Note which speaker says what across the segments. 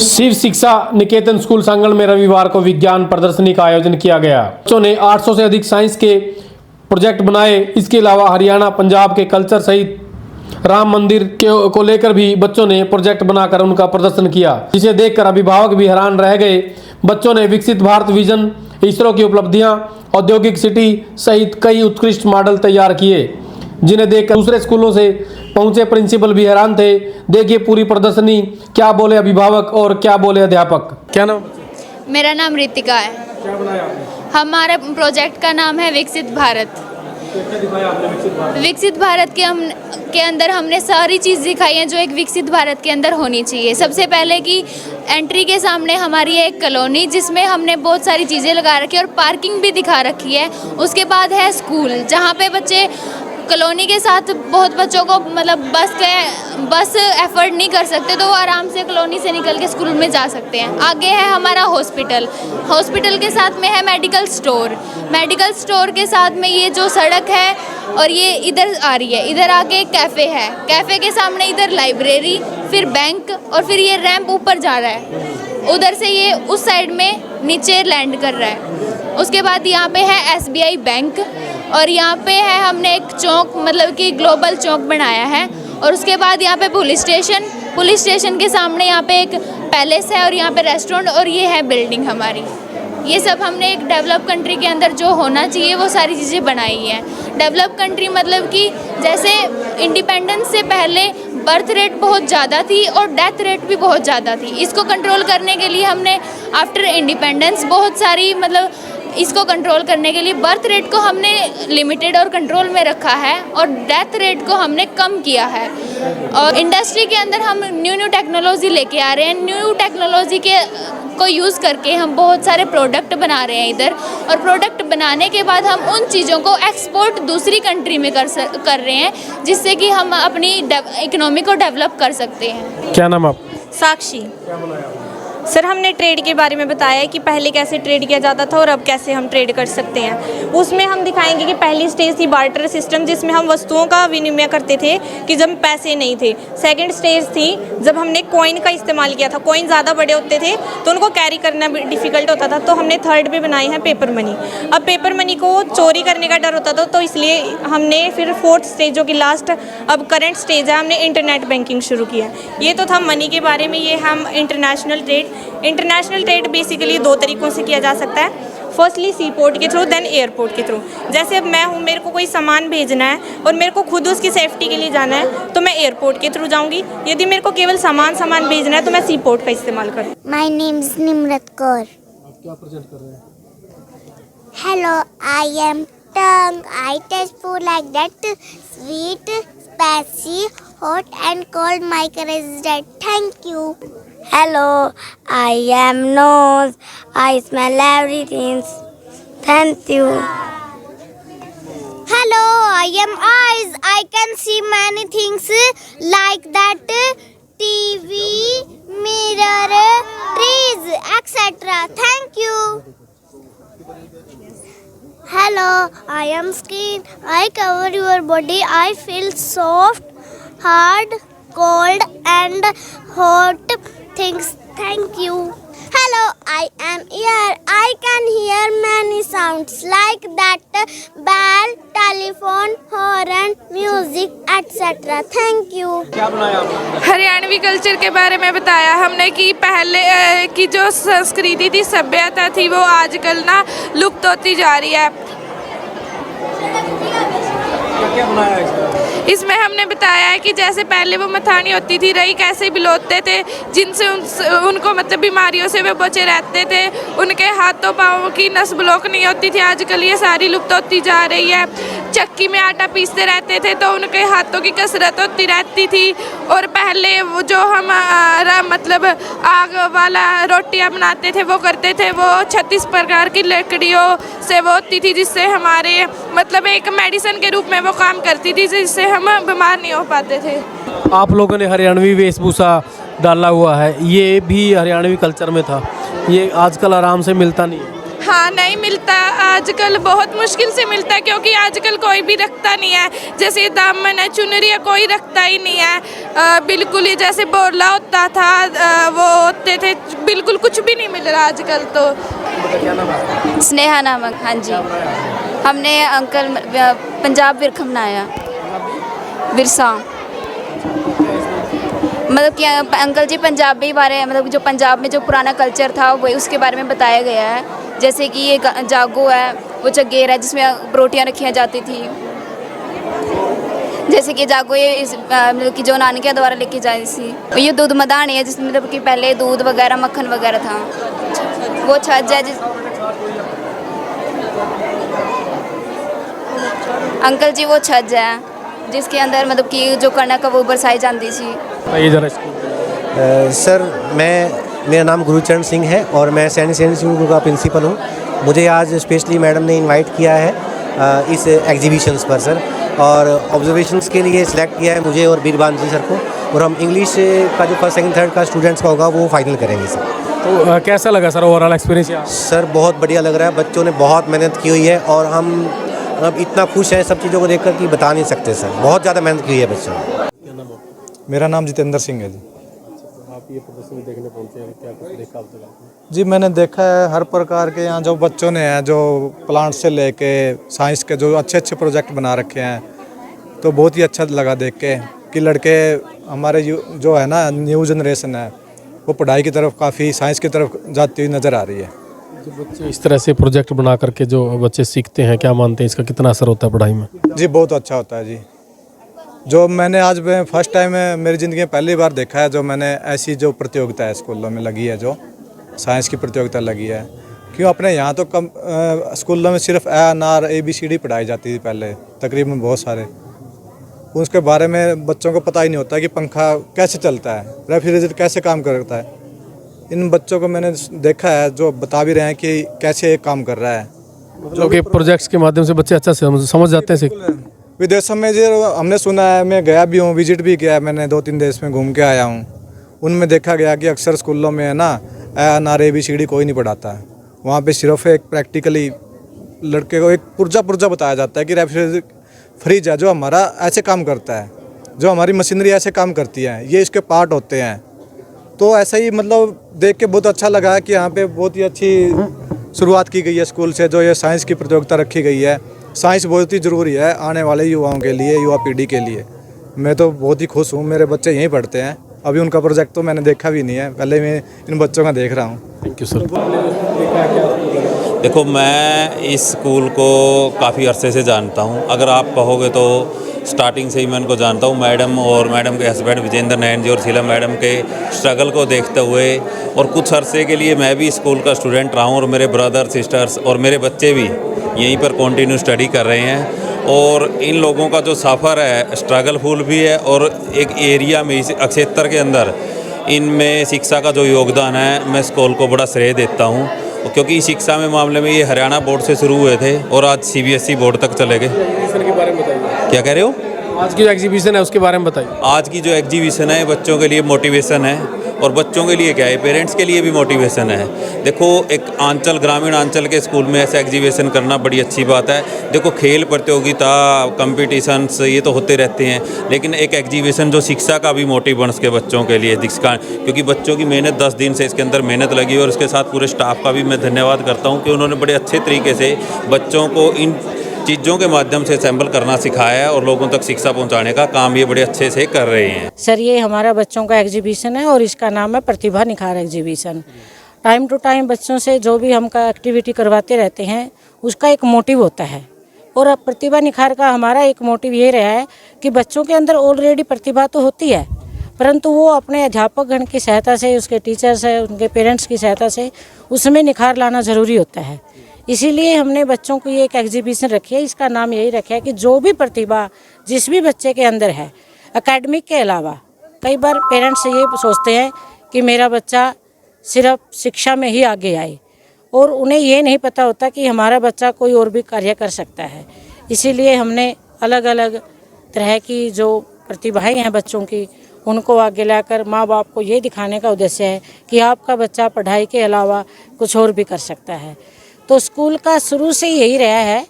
Speaker 1: शिव शिक्षा निकेतन स्कूल सांगड़ में रविवार को विज्ञान प्रदर्शनी का आयोजन किया गया। बच्चों ने 800 से अधिक साइंस के प्रोजेक्ट बनाए। इसके अलावा हरियाणा, पंजाब के कल्चर सहित राम मंदिर को लेकर भी बच्चों ने प्रोजेक्ट बनाकर उनका प्रदर्शन किया, जिसे देखकर अभिभावक भी हैरान रह गए। बच्चों ने विकसित भारत विजन, इसरो की उपलब्धियां, औद्योगिक सिटी सहित कई उत्कृष्ट मॉडल तैयार किए, जिन्हें देखकर दूसरे स्कूलों से पहुंचे प्रिंसिपल भी हैरान थे। देखिए पूरी प्रदर्शनी, क्या बोले अभिभावक और क्या बोले अध्यापक। क्या नाम?
Speaker 2: मेरा नाम रितिका है।
Speaker 1: क्या बनाया आपने?
Speaker 2: हमारे प्रोजेक्ट का नाम है विकसित भारत।
Speaker 1: क्या दिखाया आपने
Speaker 2: विकसित भारत के अंदर हमने सारी चीज़ दिखाई है जो एक विकसित भारत के अंदर होनी चाहिए। सबसे पहले कि एंट्री के सामने हमारी है एक कॉलोनी, जिसमें हमने बहुत सारी चीज़ें लगा रखी है और पार्किंग भी दिखा रखी है। उसके बाद है स्कूल, जहाँ पे बच्चे कॉलोनी के साथ बहुत बच्चों को मतलब बस एफर्ट नहीं कर सकते, तो वो आराम से कॉलोनी से निकल के स्कूल में जा सकते हैं। आगे है हमारा हॉस्पिटल, हॉस्पिटल के साथ में है मेडिकल स्टोर, मेडिकल स्टोर के साथ में ये जो सड़क है और ये इधर आ रही है, इधर आके कैफ़े है, कैफ़े के सामने इधर लाइब्रेरी, फिर बैंक और फिर ये रैंप ऊपर जा रहा है, उधर से ये उस साइड में नीचे लैंड कर रहा है। उसके बाद यहाँ पे है SBI बैंक और यहाँ पे है हमने एक चौक मतलब कि ग्लोबल चौक बनाया है। और उसके बाद यहाँ पे पुलिस स्टेशन के सामने यहाँ पे एक पैलेस है और यहाँ पे रेस्टोरेंट और ये है बिल्डिंग हमारी। ये सब हमने एक डेवलप कंट्री के अंदर जो होना चाहिए वो सारी चीज़ें बनाई हैं। डेवलप कंट्री मतलब कि जैसे इंडिपेंडेंस से पहले बर्थ रेट बहुत ज़्यादा थी और डेथ रेट भी बहुत ज़्यादा थी। इसको कंट्रोल करने के लिए हमने आफ्टर इंडिपेंडेंस बहुत सारी मतलब इसको कंट्रोल करने के लिए बर्थ रेट को हमने लिमिटेड और कंट्रोल में रखा है और डेथ रेट को हमने कम किया है। और इंडस्ट्री के अंदर हम न्यू टेक्नोलॉजी लेके आ रहे हैं। न्यू टेक्नोलॉजी को यूज़ करके हम बहुत सारे प्रोडक्ट बना रहे हैं इधर, और प्रोडक्ट बनाने के बाद हम उन चीज़ों को एक्सपोर्ट दूसरी कंट्री में कर रहे हैं, जिससे कि हम अपनी इकोनॉमी को डेवलप कर सकते हैं।
Speaker 1: क्या नाम आप?
Speaker 3: साक्षी। सर, हमने ट्रेड के बारे में बताया कि पहले कैसे ट्रेड किया जाता था और अब कैसे हम ट्रेड कर सकते हैं। उसमें हम दिखाएंगे कि पहली स्टेज थी बार्टर सिस्टम, जिसमें हम वस्तुओं का विनिमय करते थे कि जब पैसे नहीं थे। सेकंड स्टेज थी जब हमने कॉइन का इस्तेमाल किया था। कॉइन ज़्यादा बड़े होते थे तो उनको कैरी करना डिफ़िकल्ट होता था, तो हमने थर्ड पे बनाई है पेपर मनी। अब पेपर मनी को चोरी करने का डर होता था, तो इसलिए हमने फिर फोर्थ स्टेज जो कि लास्ट अब करंट स्टेज है, हमने इंटरनेट बैंकिंग शुरू किया। ये तो था मनी के बारे में। ये हम इंटरनेशनल ट्रेड बेसिकली दो तरीक़ों से किया जा सकता है। फर्स्टली सी पोर्ट के थ्रू, देन एयरपोर्ट के थ्रू। जैसे अब मैं हूँ, मेरे को कोई सामान भेजना है और मेरे को खुद उसकी सेफ्टी के लिए जाना है तो मैं एयरपोर्ट के थ्रू जाऊँगी। यदि मेरे को केवल सामान भेजना है तो मैं सी पोर्ट का इस्तेमाल करूँ।
Speaker 4: My name is Nimrat Kaur.
Speaker 1: आप क्या प्रेजेंट कर रहे हैं?
Speaker 4: Hello, I am tongue, I taste food like that, sweet, spicy, hot and cold. My courage is that. Thank you. Hello, I am nose. I smell everything. Thank you. Hello, I am eyes. I can see many things like that. TV, mirror, trees, etc. Thank you. Hello, I am skin. I cover your body. I feel soft, hard, cold and hot things. Thank you. Hello, I am ear. I can hear many sounds like that, bell, telephone, horn, music, etc. Thank you.
Speaker 1: क्या बनाया आपने?
Speaker 5: Haryanvi culture के बारे में बताया हमने कि पहले की जो संस्कृति थी, सभ्यता थी, वो आजकल ना लुप्त होती जा रही है।
Speaker 1: क्या बनाया इसमें?
Speaker 5: इसमें हमने बताया है कि जैसे पहले वो मथानी होती थी, रई कैसे बिलोते थे, जिनसे उनको मतलब बीमारियों से वे बचे रहते थे। उनके हाथों पाँवों की नस ब्लॉक नहीं होती थी, आजकल ये सारी लुप्त होती जा रही है। चक्की में आटा पीसते रहते थे तो उनके हाथों की कसरत होती रहती थी। और पहले वो जो हमारा मतलब आग वाला रोटियां बनाते थे वो करते थे, वो 36 प्रकार की लकड़ियों से वो होती थी, जिससे हमारे मतलब एक मेडिसिन के रूप में वो काम करती थी, जिससे हम बीमार नहीं हो पाते थे।
Speaker 1: आप लोगों ने हरियाणवी वेशभूषा डाला हुआ है, ये भी हरियाणवी कल्चर में था, ये आजकल आराम से मिलता नहीं है।
Speaker 5: हाँ, नहीं मिलता आजकल, बहुत मुश्किल से मिलता है क्योंकि आजकल कोई भी रखता नहीं है। जैसे दामन है, चुनरी है, कोई रखता ही नहीं है। बिल्कुल ही जैसे बोला होता था वो होते थे, बिल्कुल कुछ भी नहीं मिल रहा आजकल तो।
Speaker 6: स्नेहा नामक, हाँ जी। हमने अंकल पंजाब विरख बनाया, विरसा। मतलब कि अंकल जी पंजाबी बारे, मतलब जो पंजाब में जो पुराना कल्चर था वो उसके बारे में बताया गया है। जैसे कि ये जागो है, वो चगेर है जिसमें रोटियां रखी जाती थी। जैसे कि जागो ये मतलब कि जो नानकिया द्वारा लेके जाती थी। ये दूध मदानी है जिसमें मतलब कि पहले दूध वगैरह मक्खन वगैरह था। वो छज है अंकल जी, वो छज है जिसके अंदर मतलब कि जो कणक वो बरसाई जाती थी।
Speaker 7: सर मेरा नाम गुरुचरण सिंह है और मैं सैनिक स्कूल का प्रिंसिपल हूँ। मुझे आज स्पेशली मैडम ने इनवाइट किया है इस एग्जीबिशंस पर सर, और ऑब्जर्वेशंस के लिए सिलेक्ट किया है मुझे और बीरबान जी सर को, और हम इंग्लिश का जो फर्स्ट सेकंड थर्ड का स्टूडेंट्स का होगा वो फाइनल करेंगे सर।
Speaker 1: तो कैसा लगा सर ओवरऑल एक्सपीरियंस?
Speaker 7: सर बहुत बढ़िया लग रहा है, बच्चों ने बहुत मेहनत की हुई है और हम अब इतना खुश हैं सब चीज़ों को देखकर कि बता नहीं सकते सर, बहुत ज़्यादा मेहनत की हुई है बच्चों ने।
Speaker 8: मेरा नाम जितेंद्र सिंह है जी।
Speaker 1: आप ये प्रदर्शनी देखने पहुंचे हैं, क्या कुछ देखा आपने?
Speaker 8: जी मैंने देखा है हर प्रकार के यहाँ जो बच्चों ने हैं, जो प्लांट से लेके साइंस के जो अच्छे अच्छे प्रोजेक्ट बना रखे हैं, तो बहुत ही अच्छा लगा देख के कि लड़के हमारे जो है ना न्यू जनरेशन है वो पढ़ाई की तरफ काफ़ी साइंस की तरफ जाती हुई नज़र आ रही है।
Speaker 1: जो बच्चे इस तरह से प्रोजेक्ट बना करके जो बच्चे सीखते हैं, क्या मानते हैं इसका कितना असर होता है पढ़ाई में?
Speaker 8: जी बहुत अच्छा होता है जी। जो मैंने आज मैं फर्स्ट टाइम मेरी ज़िंदगी में पहली बार देखा है जो मैंने ऐसी जो प्रतियोगिता है स्कूलों में लगी है, जो साइंस की प्रतियोगिता लगी है। क्यों अपने यहाँ तो कम स्कूलों में सिर्फ अनार ABCD पढ़ाई जाती थी पहले तकरीबन बहुत सारे, उसके बारे में बच्चों को पता ही नहीं होता कि पंखा कैसे चलता है, रेफ्रिजरेटर कैसे काम करता है। इन बच्चों को मैंने देखा है जो बता भी रहे हैं कि कैसे काम कर रहा है।
Speaker 1: जो कि प्रोजेक्ट्स के माध्यम से बच्चे अच्छा समझ जाते हैं।
Speaker 8: विदेशों में जो हमने सुना है, मैं गया भी हूँ, विजिट भी किया है मैंने, 2-3 देश में घूम के आया हूँ। उनमें देखा गया कि अक्सर स्कूलों में है ना अनार ABCD कोई नहीं पढ़ाता है। वहाँ पे सिर्फ एक प्रैक्टिकली लड़के को एक पुर्जा बताया जाता है कि रेफ्रिजरेटर फ्रिज है जो हमारा ऐसे काम करता है, जो हमारी मशीनरी ऐसे काम करती है, ये इसके पार्ट होते हैं। तो ऐसा ही मतलब देख के बहुत अच्छा लगा कि यहाँ पे बहुत ही अच्छी शुरुआत की गई है स्कूल से, जो ये साइंस की प्रतियोगिता रखी गई है। साइंस बहुत ही ज़रूरी है आने वाले युवाओं के लिए, युवा पीढ़ी के लिए। मैं तो बहुत ही खुश हूँ, मेरे बच्चे यहीं पढ़ते हैं। अभी उनका प्रोजेक्ट तो मैंने देखा भी नहीं है, पहले मैं इन बच्चों का देख रहा हूँ।
Speaker 1: Thank you sir.
Speaker 9: देखो मैं इस स्कूल को काफ़ी अरसे से जानता हूँ। अगर आप कहोगे तो स्टार्टिंग से ही मैं उनको जानता हूँ। मैडम और मैडम के हस्बैंड विजेंद्र नयन जी और शीला मैडम के स्ट्रगल को देखते हुए, और कुछ अरसे के लिए मैं भी स्कूल का स्टूडेंट रहा हूँ और मेरे ब्रदर सिस्टर्स और मेरे बच्चे भी यहीं पर कंटिन्यू स्टडी कर रहे हैं। और इन लोगों का जो सफ़र है स्ट्रगलफुल भी है, और एक एरिया में इस क्षेत्र के अंदर इनमें शिक्षा का जो योगदान है मैं स्कूल को बड़ा श्रेय देता हूँ, क्योंकि शिक्षा में मामले में ये हरियाणा बोर्ड से शुरू हुए थे और आज CBSE बोर्ड तक चले गए।
Speaker 1: के बारे में बताइए,
Speaker 9: क्या कह रहे हो?
Speaker 1: आज की जो एग्जीबिशन है उसके बारे में बताइए।
Speaker 9: आज की जो एग्जीबिशन है बच्चों के लिए मोटिवेशन है, और बच्चों के लिए क्या है, पेरेंट्स के लिए भी मोटिवेशन है। देखो एक आंचल, ग्रामीण आंचल के स्कूल में ऐसा एग्जीबिशन करना बड़ी अच्छी बात है। देखो खेल प्रतियोगिता, कंपटीशंस ये तो होते रहते हैं, लेकिन एक एग्जीबिशन जो शिक्षा का भी मोटिव बन सके बच्चों के लिए, क्योंकि बच्चों की मेहनत 10 दिन से इसके अंदर मेहनत लगी, और उसके साथ पूरे स्टाफ का भी मैं धन्यवाद करता हूँ कि उन्होंने बड़े अच्छे तरीके से बच्चों को इन चीज़ों के माध्यम से असेंबल करना सिखाया है और लोगों तक शिक्षा पहुंचाने का काम ये बड़े अच्छे से कर रहे हैं।
Speaker 10: सर ये हमारा बच्चों का एग्जीबिशन है और इसका नाम है प्रतिभा निखार एग्जीबिशन। टाइम टू टाइम बच्चों से जो भी हम का एक्टिविटी करवाते रहते हैं उसका एक मोटिव होता है, और अब प्रतिभा निखार का हमारा एक मोटिव ये रहा है कि बच्चों के अंदर ऑलरेडी प्रतिभा तो होती है, परंतु वो अपने अध्यापक गण की सहायता से, उसके टीचर्स है, उनके पेरेंट्स की सहायता से उसमें निखार लाना ज़रूरी होता है। इसीलिए हमने बच्चों को ये एक एग्जीबिशन रखी है। इसका नाम यही रखा है कि जो भी प्रतिभा जिस भी बच्चे के अंदर है, एकेडमिक के अलावा, कई बार पेरेंट्स ये सोचते हैं कि मेरा बच्चा सिर्फ शिक्षा में ही आगे आए, और उन्हें ये नहीं पता होता कि हमारा बच्चा कोई और भी कार्य कर सकता है। इसीलिए हमने अलग अलग तरह की जो प्रतिभाएं हैं बच्चों की, उनको आगे लाकर माँ बाप को ये दिखाने का उद्देश्य है कि आपका बच्चा पढ़ाई के अलावा कुछ और भी कर सकता है। तो स्कूल का शुरू से यही रहा है,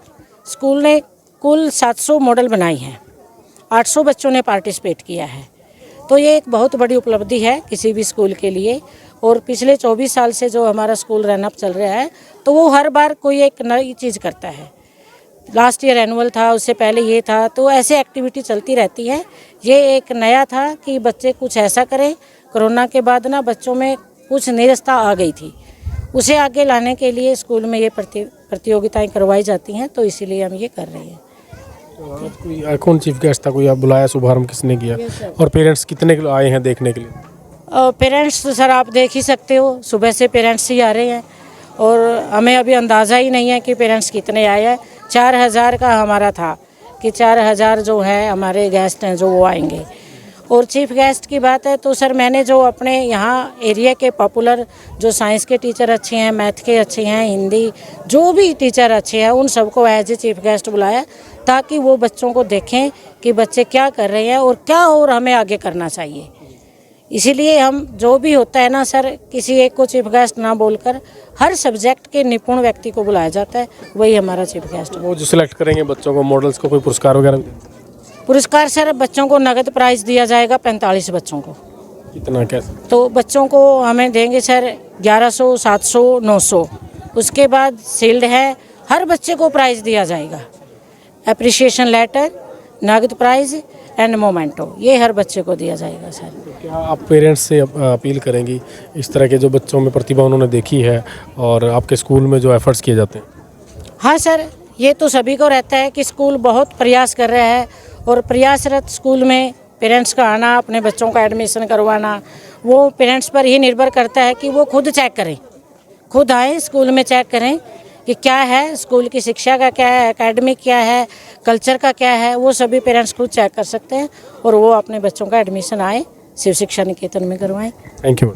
Speaker 10: स्कूल ने कुल 700 मॉडल बनाई हैं, 800 बच्चों ने पार्टिसिपेट किया है। तो ये एक बहुत बड़ी उपलब्धि है किसी भी स्कूल के लिए। और पिछले 24 साल से जो हमारा स्कूल रन अप चल रहा है, तो वो हर बार कोई एक नई चीज़ करता है। लास्ट ईयर एनुअल था, उससे पहले ये था, तो ऐसे एक्टिविटी चलती रहती है। ये एक नया था कि बच्चे कुछ ऐसा करें। कोरोना के बाद ना बच्चों में कुछ निरस्ता आ गई थी, उसे आगे लाने के लिए स्कूल में ये प्रतियोगिताएं करवाई जाती हैं, तो इसीलिए हम ये कर रहे हैं।
Speaker 1: कोई कौन चीफ गेस्ट था, कोई आप बुलाया, शुभारंभ किसने किया, और पेरेंट्स कितने आए हैं देखने के लिए?
Speaker 10: पेरेंट्स तो सर आप देख ही सकते हो, सुबह से पेरेंट्स ही आ रहे हैं और हमें अभी अंदाज़ा ही नहीं है कि पेरेंट्स कितने आए हैं। 4000 का हमारा था कि 4000 जो है हमारे गेस्ट हैं जो वो आएंगे। और चीफ गेस्ट की बात है तो सर मैंने जो अपने यहाँ एरिया के पॉपुलर जो साइंस के टीचर अच्छे हैं, मैथ के अच्छे हैं, हिंदी जो भी टीचर अच्छे हैं, उन सबको एज ए चीफ गेस्ट बुलाया ताकि वो बच्चों को देखें कि बच्चे क्या कर रहे हैं और क्या और हमें आगे करना चाहिए। इसीलिए हम जो भी होता है ना सर, किसी एक को चीफ गेस्ट ना बोलकर हर सब्जेक्ट के निपुण व्यक्ति को बुलाया जाता है, वही हमारा चीफ गेस्ट।
Speaker 1: वो जो सिलेक्ट करेंगे बच्चों को, मॉडल्स को, कोई पुरस्कार वगैरह?
Speaker 10: पुरस्कार सर बच्चों को नगद प्राइज़ दिया जाएगा 45 बच्चों को।
Speaker 1: कितना कैसे?
Speaker 10: तो बच्चों को हमें देंगे सर 1100, 700, 900। उसके बाद शील्ड है, हर बच्चे को प्राइज़ दिया जाएगा, एप्रिसिएशन लेटर, नगद प्राइज़ एंड मोमेंटो, ये हर बच्चे को दिया जाएगा सर।
Speaker 1: क्या आप पेरेंट्स से अपील करेंगी इस तरह के जो बच्चों में प्रतिभा उन्होंने देखी है और आपके स्कूल में जो एफर्ट्स किए जाते हैं?
Speaker 10: हाँ सर, ये तो सभी को रहता है कि स्कूल बहुत प्रयास कर रहा है और प्रयासरत स्कूल में पेरेंट्स का आना, अपने बच्चों का एडमिशन करवाना, वो पेरेंट्स पर ही निर्भर करता है कि वो खुद चेक करें, खुद आए स्कूल में चेक करें कि क्या है स्कूल की शिक्षा का, क्या है एकेडमिक, क्या है कल्चर का, क्या है, वो सभी पेरेंट्स खुद चेक कर सकते हैं और वो अपने बच्चों का एडमिशन आए शिव शिक्षा निकेतन में करवाएं।
Speaker 1: Thank you.